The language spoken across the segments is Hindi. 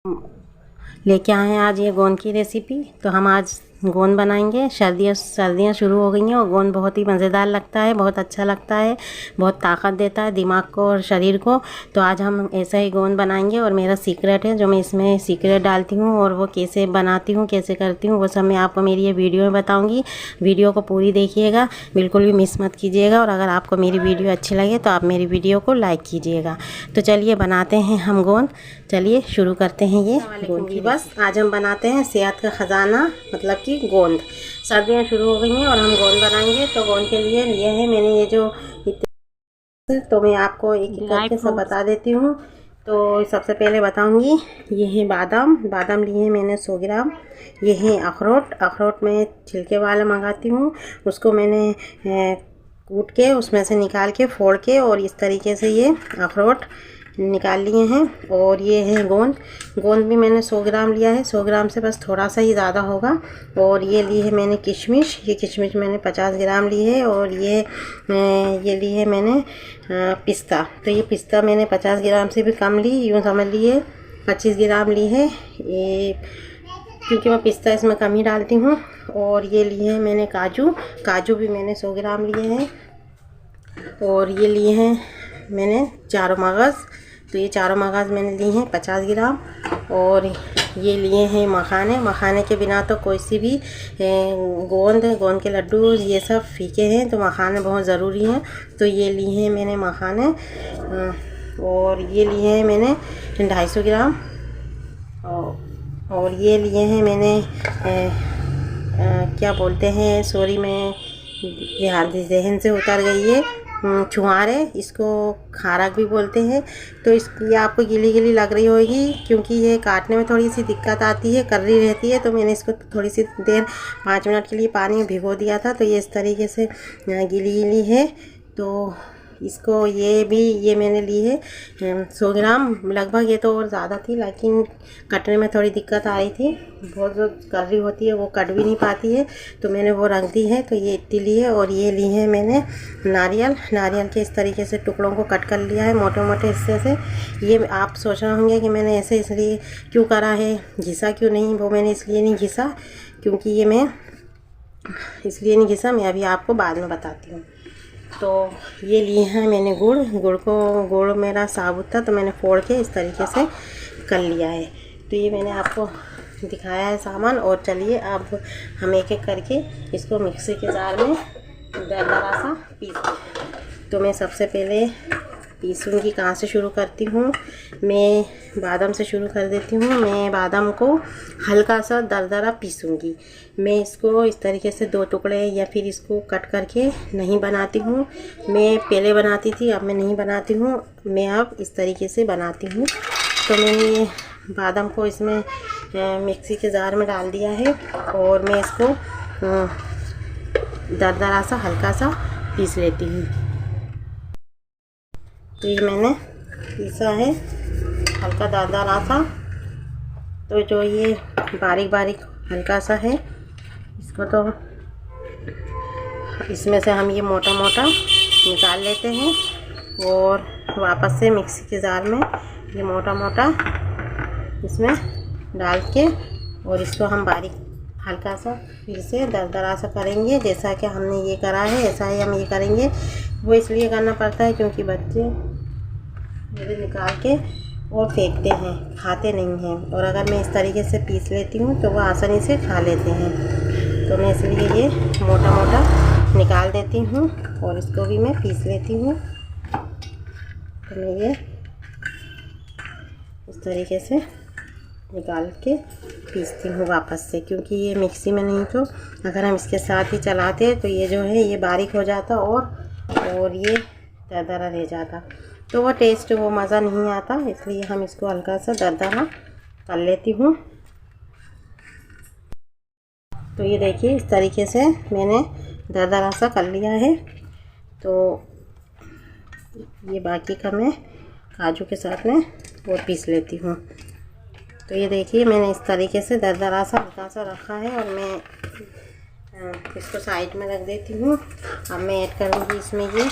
लेके आए हैं आज ये गोंद की रेसिपी। तो हम आज गोंद बनाएंगे। सर्दियाँ शुरू हो गई हैं और गोंद बहुत ही मज़ेदार लगता है, बहुत अच्छा लगता है, बहुत ताकत देता है दिमाग को और शरीर को। तो आज हम ऐसा ही गोंद बनाएंगे और मेरा सीक्रेट है जो मैं इसमें सीक्रेट डालती हूँ और वो कैसे बनाती हूँ, कैसे करती हूँ, वो सब मैं आपको मेरी ये वीडियो में बताऊँगी। वीडियो को पूरी देखिएगा, बिल्कुल भी मिस मत कीजिएगा। और अगर आपको मेरी वीडियो अच्छी लगे तो आप मेरी वीडियो को लाइक कीजिएगा। तो चलिए बनाते हैं हम गोंद। चलिए शुरू करते हैं ये गोंद की। बस आज हम बनाते हैं सेहत का ख़जाना, मतलब कि गोंद। सर्दियाँ शुरू हो गई हैं और हम गोंद बनाएंगे। तो गोंद के लिए है मैंने ये जो, तो मैं आपको एक एक करके सब बता देती हूँ। तो सबसे पहले बताऊंगी, ये है बादाम लिए हैं मैंने 100 ग्राम। ये है अखरोट मैं छिलके वाला मंगाती हूँ, उसको मैंने कूट के उसमें से निकाल के फोड़ के और इस तरीके से ये अखरोट निकाल लिए हैं। और ये है गोंद भी मैंने 100 ग्राम लिया है, 100 ग्राम से बस थोड़ा सा ही ज़्यादा होगा। और ये ली है मैंने किशमिश, ये किशमिश मैंने 50 ग्राम ली है। और ये ली है मैंने पिस्ता। तो ये पिस्ता मैंने 50 ग्राम से भी कम ली, यूँ समझ लिए 25 ग्राम ली है ये, क्योंकि मैं पिस्ता इसमें कम ही डालती हूँ। और ये लिए हैं मैंने काजू भी मैंने 100 ग्राम लिए हैं। और ये लिए हैं मैंने चारों मगज़, तो ये चारों मगज़ मैंने लिए हैं 50 ग्राम। और ये लिए हैं मखाने के बिना तो कोई सी भी गोंद के लड्डू ये सब फीके हैं, तो मखाने बहुत ज़रूरी हैं। तो ये लिए हैं मैंने मखाने। और ये लिए हैं मैंने 250 ग्राम। और ये लिए हैं मैंने क्या बोलते हैं, सॉरी मैं जहन से उतर गई है, छुहारे, इसको खारक भी बोलते हैं। तो ये आपको गीली लग रही होगी क्योंकि ये काटने में थोड़ी सी दिक्कत आती है, कर्री रहती है। तो मैंने इसको थोड़ी सी देर 5 मिनट के लिए पानी में भिगो दिया था, तो ये इस तरीके से गीली है। तो इसको ये मैंने ली है 100 ग्राम लगभग। ये तो और ज़्यादा थी लेकिन कटने में थोड़ी दिक्कत आ रही थी, बहुत जो कर्री होती है वो कट भी नहीं पाती है, तो मैंने वो रख दी है। तो ये इतनी ली है। और ये ली है मैंने नारियल के इस तरीके से टुकड़ों को कट कर लिया है, मोटे मोटे हिस्से से। ये आप सोच रहे होंगे कि मैंने ऐसे इसलिए क्यों करा है, घिसा क्यों नहीं, वो मैंने इसलिए नहीं घिसा क्योंकि ये मैं इसलिए नहीं घिसा, मैं अभी आपको बाद में बताती हूँ। तो ये लिए हैं मैंने गुड़ मेरा साबुत था, तो मैंने फोड़ के इस तरीके से कर लिया है। तो ये मैंने आपको दिखाया है सामान। और चलिए अब हम एक एक करके इसको मिक्सी के जार में दरदरा सा पीस। तो मैं सबसे पहले पीसूँगी, कहाँ से शुरू करती हूँ, मैं बादाम से शुरू कर देती हूँ। मैं बादाम को हल्का सा दरदरा पीसूँगी। मैं इसको इस तरीके से 2 टुकड़े या फिर इसको कट करके नहीं बनाती हूँ। मैं पहले बनाती थी, अब मैं नहीं बनाती हूँ, मैं अब इस तरीके से बनाती हूँ। तो मैंने ये बादाम को इसमें मिक्सी के जार में डाल दिया है और मैं इसको दरदरा सा हल्का सा पीस लेती हूँ। तो ये मैंने पीसा है हल्का दरदरा सा। तो जो ये बारीक हल्का सा है, इसको तो इसमें से हम ये मोटा निकाल लेते हैं और वापस से मिक्सी के जार में ये मोटा इसमें डाल के, और इसको हम बारीक हल्का सा फिर से दरदरा सा करेंगे। जैसा कि हमने ये करा है ऐसा ही हम ये करेंगे। वो इसलिए करना पड़ता है क्योंकि बच्चे मेरे निकाल के और फेंकते हैं, खाते नहीं हैं। और अगर मैं इस तरीके से पीस लेती हूँ तो वो आसानी से खा लेते हैं। तो मैं इसलिए ये मोटा निकाल देती हूँ और इसको भी मैं पीस लेती हूँ। तो मैं ये इस तरीके से निकाल के पीसती हूँ वापस से, क्योंकि ये मिक्सी में नहीं, तो अगर हम इसके साथ ही चलाते तो ये जो है ये बारीक हो जाता और ये दरदरा रह जाता, तो वो टेस्ट वो मज़ा नहीं आता। इसलिए हम इसको हल्का सा दरदरा कर लेती हूँ। तो ये देखिए इस तरीके से मैंने दरदरा सा कर लिया है। तो ये बाकी का मैं काजू के साथ में वो पीस लेती हूँ। तो ये देखिए मैंने इस तरीके से दरदरा सा हल्का सा रखा है और मैं इसको साइड में रख देती हूँ। अब मैं ऐड करूँगी इसमें ये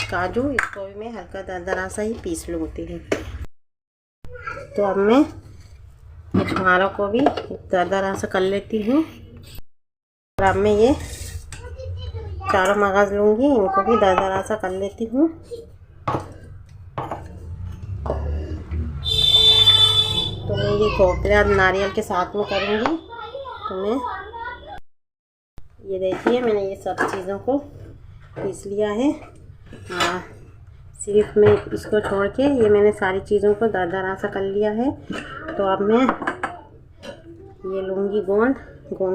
काजू, इसको भी मैं हल्का दरदरा सा ही पीस लूँगी। तो अब मैं ये छुहारों को भी दरदरा सा कर लेती हूँ। और अब मैं ये चारों मगज़ लूँगी, इनको भी दरदरा सा कर लेती हूँ। तो मैं ये खोपरा नारियल के साथ में करूँगी। तो मैं ये देखिए मैंने ये सब चीज़ों को पीस लिया है। सिर्फ मैं इसको छोड़ के ये मैंने सारी चीज़ों को दरदरा सा कर लिया है। तो अब मैं ये लूँगी गोंद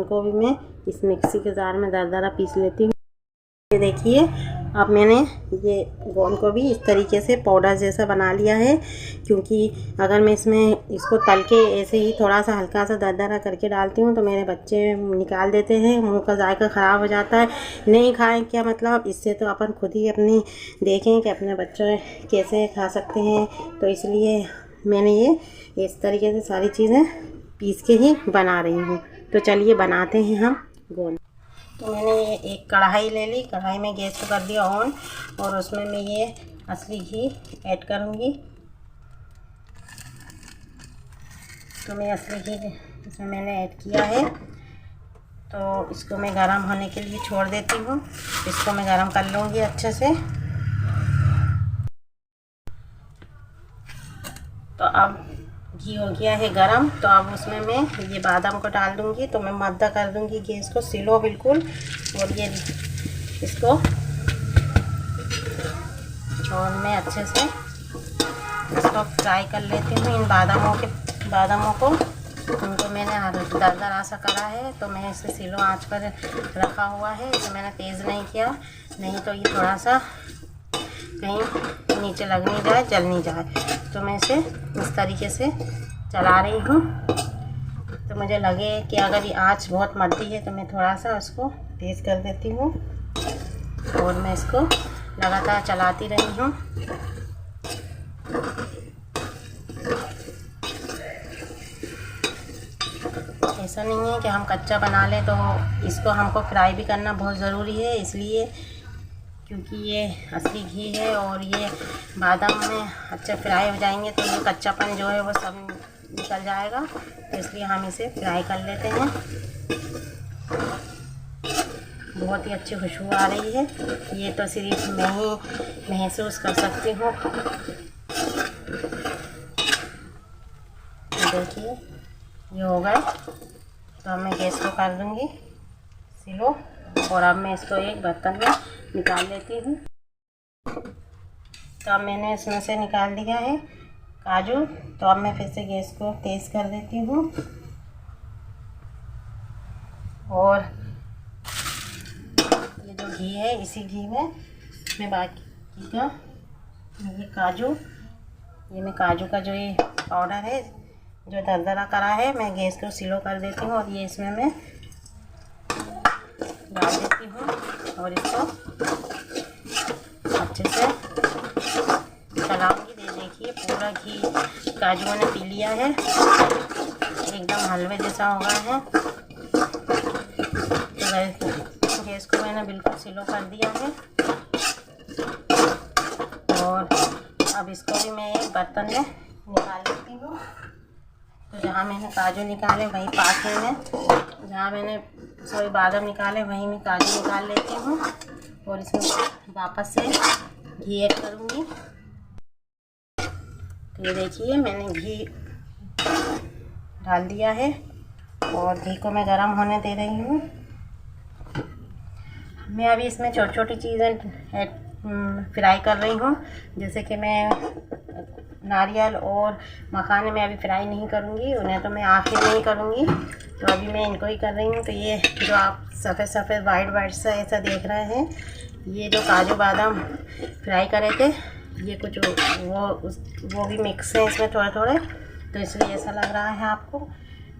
को भी मैं इस मिक्सी के जार में दरदरा पीस लेती हूँ। ये देखिए अब मैंने ये गोंद को भी इस तरीके से पाउडर जैसा बना लिया है, क्योंकि अगर मैं इसमें इसको तल के ऐसे ही थोड़ा सा हल्का सा दरदरा करके डालती हूँ तो मेरे बच्चे निकाल देते हैं, मुंह का जायका ख़राब हो जाता है। नहीं खाएं क्या मतलब, इससे तो अपन खुद ही अपनी देखें कि अपने बच्चे कैसे खा सकते हैं। तो इसलिए मैंने ये इस तरीके से सारी चीज़ें पीस के ही बना रही हूँ। तो चलिए बनाते हैं हम गोंद। तो मैंने ये एक कढ़ाई ले ली, कढ़ाई में गैस को कर दिया ऑन, और उसमें मैं ये असली घी ऐड करूँगी। तो मैं असली घी इसमें मैंने ऐड किया है। तो इसको मैं गरम होने के लिए छोड़ देती हूँ। इसको मैं गरम कर लूँगी अच्छे से। तो अब घी हो गया है गरम। तो अब उसमें मैं ये बादाम को डाल दूँगी। तो मैं मद्दा कर दूँगी गैस को स्लो बिल्कुल, और ये इसको और मैं अच्छे से इसको फ्राई कर लेती हूँ। इन बादामों को उनको मैंने दरदरा सा करा है। तो मैं इसे स्लो आंच पर रखा हुआ है, इसे मैंने तेज़ नहीं किया, नहीं तो ये थोड़ा सा कहीं नीचे लग नहीं जाए, जल नहीं जाए। तो मैं इसे इस तरीके से चला रही हूँ। तो मुझे लगे कि अगर ये आंच बहुत मद्दी है तो मैं थोड़ा सा उसको तेज़ कर देती हूँ, और मैं इसको लगातार चलाती रही हूँ। ऐसा नहीं है कि हम कच्चा बना लें, तो इसको हमको फ्राई भी करना बहुत ज़रूरी है, इसलिए क्योंकि ये असली घी है और ये बादाम में अच्छे फ्राई हो जाएंगे तो ये कच्चापन जो है वो सब निकल जाएगा। तो इसलिए हम इसे फ्राई कर लेते हैं। बहुत ही अच्छी खुशबू आ रही है, ये तो सिर्फ मैं ही महसूस कर सकती हूँ। देखिए ये हो गए। तो अब मैं गैस को कर दूँगी स्लो, और अब मैं इसको एक बर्तन में निकाल लेती हूँ। तो अब मैंने इसमें से निकाल दिया है काजू। तो अब मैं फिर से गैस को तेज़ कर देती हूँ, और ये जो घी है इसी घी में मैं बाकी का ये मैं काजू का जो ये पाउडर है जो दरदरा करा है, मैं गैस को स्लो कर देती हूँ, और ये इसमें मैं डाल देती हूँ, और इसको अच्छे से चलाऊंगी। देखिए पूरा घी काजू ने पी लिया है, एकदम हलवे जैसा हो गया है। तो गैस को मैंने बिल्कुल स्लो कर दिया है, और अब इसको भी मैं एक बर्तन में निकाल लेती हूँ। तो जहाँ मैंने काजू निकाले वहीं पास में जहाँ मैंने बादाम निकाले वहीं मैं काजू निकाल लेती हूँ, और इसमें वापस से घी ऐड करूँगी। तो ये देखिए मैंने घी डाल दिया है, और घी को मैं गरम होने दे रही हूँ। मैं अभी इसमें छोटी छोटी चीज़ें फ्राई कर रही हूँ, जैसे कि मैं नारियल और मखाने में अभी फ्राई नहीं करूँगी, उन्हें तो मैं आखिर में ही करूँगी। तो अभी मैं इनको ही कर रही हूँ। तो ये जो आप सफ़ेद सफ़ेद वाइट सा ऐसा देख रहे हैं, ये जो काजू बादाम फ्राई करे थे, ये कुछ वो भी मिक्स है इसमें थोड़े थोड़े, तो इसलिए ऐसा लग रहा है आपको।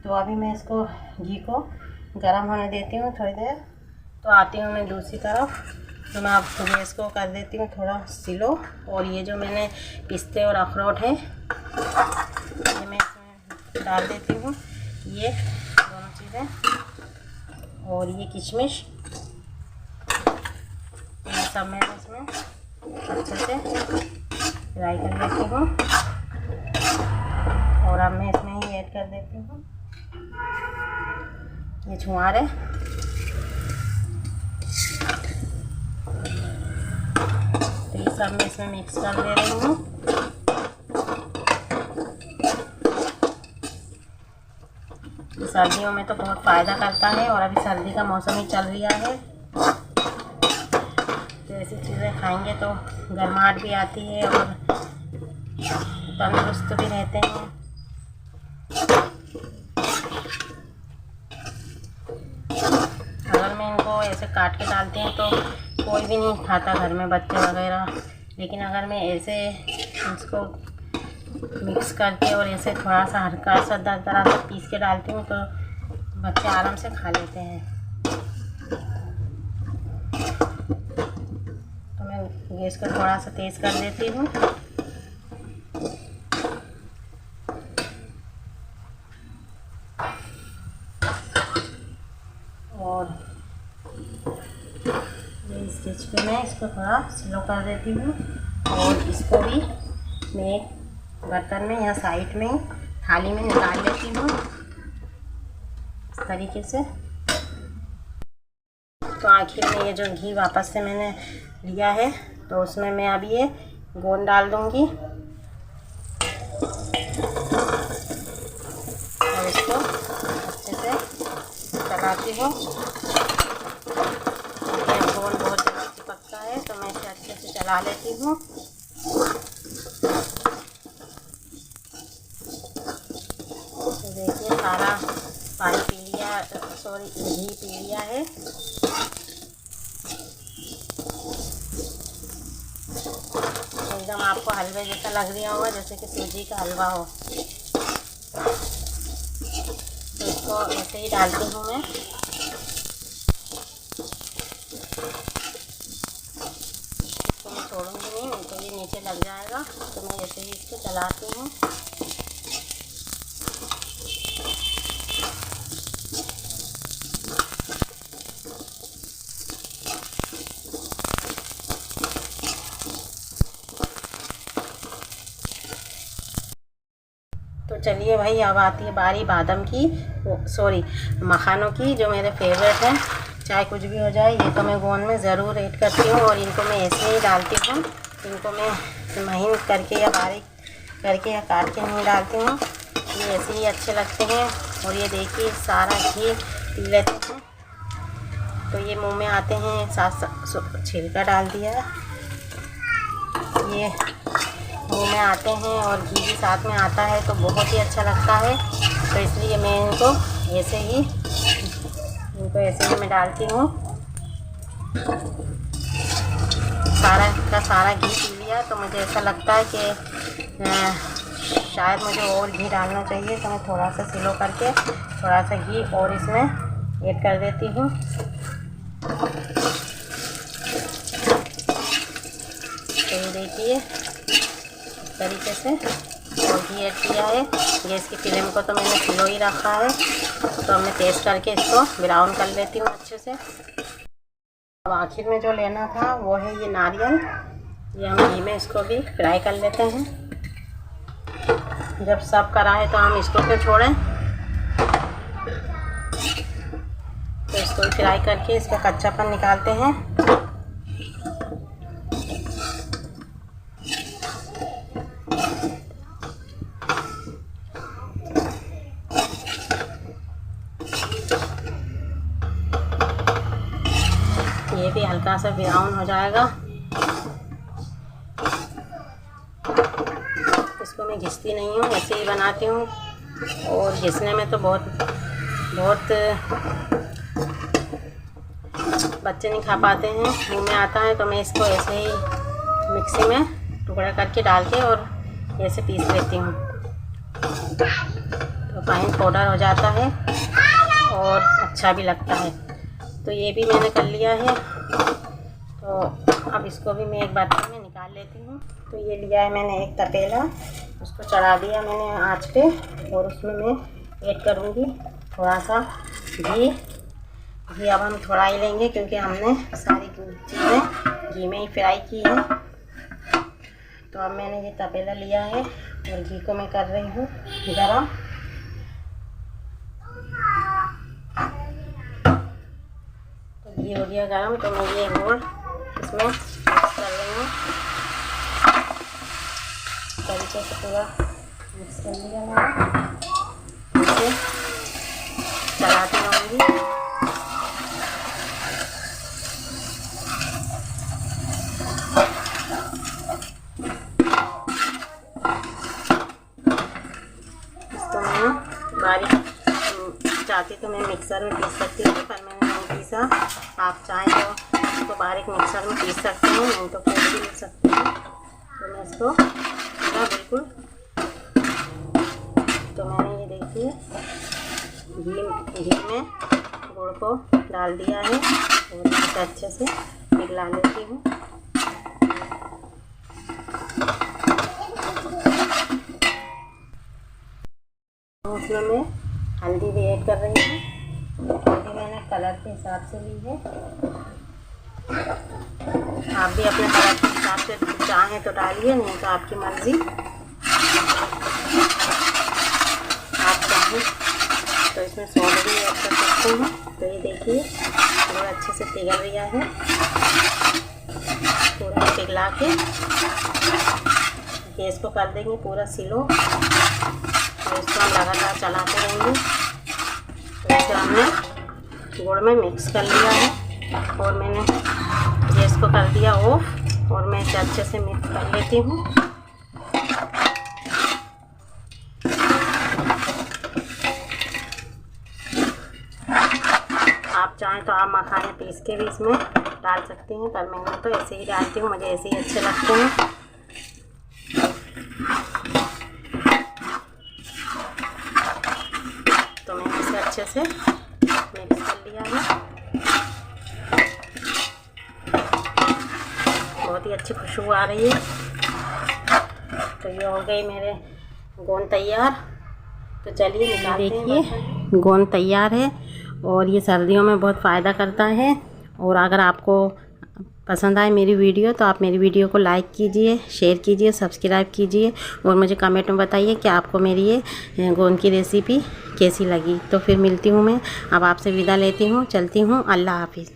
तो अभी मैं इसको घी को गर्म होने देती हूँ थोड़ी देर। तो आती हूँ मैं दूसरी तरफ। तो मैं आपको गैस को कर देती हूँ थोड़ा स्लो, और ये जो मैंने पिस्ते और अखरोट है ये मैं इसमें डाल देती हूँ, ये दोनों चीज़ें, और ये किशमिश, ये सब मैं इसमें अच्छे से फ्राई कर लेती हूँ। और अब मैं इसमें ही ऐड कर देती हूँ ये छुहार है। तो ये सब मैं इसमें मिक्स कर दे रही हूँ। सर्दियों में तो बहुत फ़ायदा करता है और अभी सर्दी का मौसम ही चल रहा है, तो ऐसी चीज़ें खाएंगे तो गर्माहट भी आती है और तंदुरुस्त भी रहते हैं। अगर मैं इनको ऐसे काट के डालती हूँ तो कोई भी नहीं खाता घर में, बच्चे वगैरह, लेकिन अगर मैं ऐसे इसको मिक्स करके और ऐसे थोड़ा सा हल्का सा दरदरा सा पीस के डालती हूँ तो बच्चे आराम से खा लेते हैं। तो मैं गैस को थोड़ा सा तेज़ कर देती हूँ। और इस स्टेज पे मैं इसको थोड़ा स्लो कर देती हूँ और इसको भी मैं एक बर्तन में या साइड में थाली में निकाल लेती हूँ इस तरीके से। तो आखिर में ये जो घी वापस से मैंने लिया है तो उसमें मैं अब ये गोंद डाल दूँगी और इसको अच्छे से चलाती हूँ। गोंद बहुत जल्दी चिपकता है तो मैं इसे अच्छे से चला लेती हूँ। तो देखिए सारा पानी पी लिया, सॉरी घी पी लिया है। एकदम आपको हलवे जैसा लग रहा होगा, जैसे कि सूजी का हलवा हो। तो इसको ऐसे ही डालती हूँ मैं। इसको मैं छोड़ूंगी नहीं तो ये नीचे लग जाएगा, तो मैं ऐसे ही इसको चलाती हूँ। तो चलिए भाई, अब आती है बारी बादाम की, सॉरी मखानों की, जो मेरे फेवरेट हैं। चाहे कुछ भी हो जाए, ये तो मैं गोंद में ज़रूर ऐड करती हूँ और इनको मैं ऐसे ही डालती हूँ। इनको मैं महीन करके या बारीक करके या काट के नहीं डालती हूँ, ये ऐसे ही अच्छे लगते हैं। और ये देखिए सारा घी पी लेते हैं तो ये मुंह में आते हैं। साथ छिलका डाल दिया, ये मुंह में आते हैं और घी भी साथ में आता है तो बहुत ही अच्छा लगता है। तो इसलिए मैं इनको ऐसे ही मैं डालती हूँ। सारा का सारा घी पी लिया तो मुझे ऐसा लगता है कि शायद मुझे और घी डालना चाहिए, तो मैं थोड़ा सा स्लो करके थोड़ा सा घी और इसमें ऐड कर देती हूँ। तो ये देखिए इस तरीके से और घी ऐड किया है। गैस की फ्लेम को तो मैंने स्लो ही रखा है, तो अब मैं तेज़ करके इसको ब्राउन कर लेती हूँ अच्छे से। अब आखिर में जो लेना था वो है ये नारियल। ये हम घी में इसको भी फ्राई कर लेते हैं। जब सब करा है तो हम इसको क्यों छोड़ें, तो इसको भी फ्राई करके इसका कच्चापन निकालते हैं। ये भी हल्का सा ब्राउन हो जाएगा। इसको मैं घिसती नहीं हूँ, ऐसे ही बनाती हूँ। और घिसने में तो बहुत बच्चे नहीं खा पाते हैं, मुंह में आता है। तो मैं इसको ऐसे ही मिक्सी में टुकड़ा करके डाल के और ऐसे पीस लेती हूँ, तो फाइन पाउडर हो जाता है और अच्छा भी लगता है। तो ये भी मैंने कर लिया है। तो अब इसको भी मैं एक बर्तन में निकाल लेती हूँ। तो ये लिया है मैंने एक तपेला, उसको चढ़ा दिया मैंने आंच पे और उसमें मैं ऐड करूँगी थोड़ा सा घी। अब हम थोड़ा ही लेंगे क्योंकि हमने सारी चीज़ें घी में ही फ्राई की है। तो अब मैंने ये तपेला लिया है और घी को मैं कर रही हूँ गरम। तो घी हो गया गरम, तो मैं ये घोल इसमें मिक्स कर रही हूँ। तरीके से पूरा मिक्स कर लिया मैंने। इसे चलाती रहूँगी। इसको मैं बारीक चाहती तो मैं मिक्सर में पीस सकती हूँ, पर मैंने नहीं पीसा। आप चाहें तो इसको बारीक मिक्सर में पीस सकते हैं, नहीं तो कूट भी ले सकते हैं। तो मैं इसको पूरा बिल्कुल, तो मैंने ये देखिए घी में गुड़ को डाल दिया है और इसे अच्छे से पिघला लेती हूँ। उसमें मैं हल्दी भी ऐड कर रही हूँ। हल्दी मैंने कलर के हिसाब से ली है। आप भी अपने कलर के हिसाब से चाहें तो डालिए, नहीं तो आपकी मर्ज़ी। आप चाहें तो इसमें सॉल्ट भी ऐड कर सकते हैं। तो ये देखिए पूरा अच्छे से पिघल गया है। पूरा पिघला के गैस को कर देंगे पूरा स्लो और इसको हम लगातार चलाते रहेंगे। तो इसे हमने गुड़ में मिक्स कर लिया है और मैंने गैस को कर दिया ऑफ और मैं इसे अच्छे से मिक्स कर लेती हूँ। आप चाहें तो आप मखाने पीस के भी इसमें डाल सकते हैं, पर मैंने तो ऐसे ही डालती हूँ, मुझे ऐसे ही अच्छे लगते हैं। तो मैंने इसे अच्छे से मिक्स कर लिया है। बहुत ही अच्छी खुशबू आ रही है। तो ये हो गई मेरे गोंद तैयार। तो चलिए निकालते हैं। देखिए गोंद तैयार है और ये सर्दियों में बहुत फ़ायदा करता है। और अगर आपको पसंद आए मेरी वीडियो तो आप मेरी वीडियो को लाइक कीजिए, शेयर कीजिए, सब्सक्राइब कीजिए और मुझे कमेंट में बताइए कि आपको मेरी ये गोंद की रेसिपी कैसी लगी। तो फिर मिलती हूँ मैं, अब आपसे विदा लेती हूँ, चलती हूँ। अल्लाह हाफिज़।